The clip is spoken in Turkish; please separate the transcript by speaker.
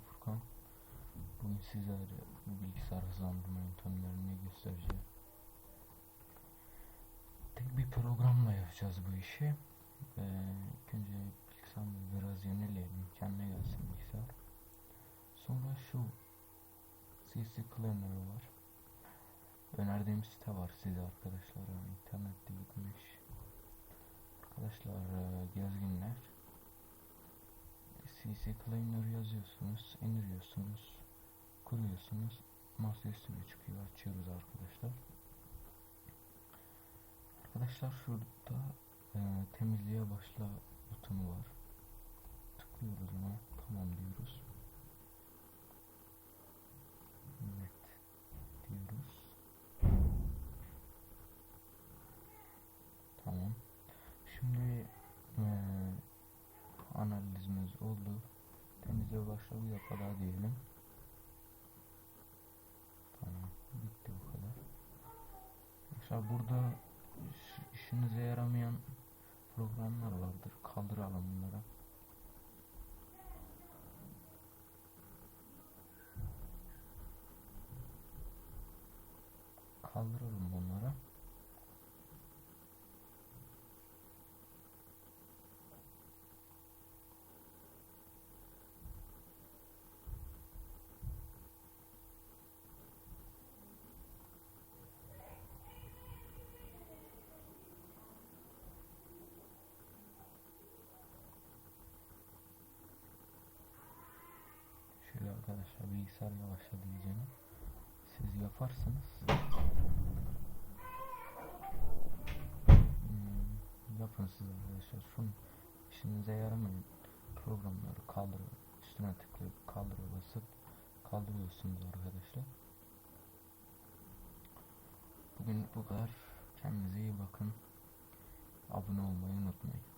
Speaker 1: Furkan. Bugün sizlere bilgisayar hızlandırma yöntemlerini göstereceğim. Tek bir programla yapacağız bu işi. İlk önce bilgisayarımızı biraz yenileyelim. Kendine gelsin bilgisayar. Sonra şu CC Cleaner var. Önerdiğim site var size arkadaşlar. İnternette gitmiş. Arkadaşlar gezginler. CC Cleaner yazıyorsunuz, indiriyorsunuz, kuruyorsunuz, masaüstüne çıkıyor, açıyoruz arkadaşlar. Arkadaşlar şurada temizliğe başla butonu var. Tıklıyoruz ona, tamam diyoruz. Evet diyoruz. Tamam. Şimdi analizimiz oldu. Temizliğe başla bu kadar diyelim. Tamam, bitti bu kadar. Mesela burada işinize yaramayan programlar vardır. Kaldıralım bunları. Kaldıralım bunları. Şöyle arkadaşlar, bilgisayar yavaşladı diyeceğim. Siz yaparsınız. Yapın siz arkadaşlar. Şunun işinize yaramayan programları kaldırın. Üstüne tıklayıp kaldıra basıp kaldırıyorsunuz arkadaşlar. Bugün bu kadar. Kendinize iyi bakın. Abone olmayı unutmayın.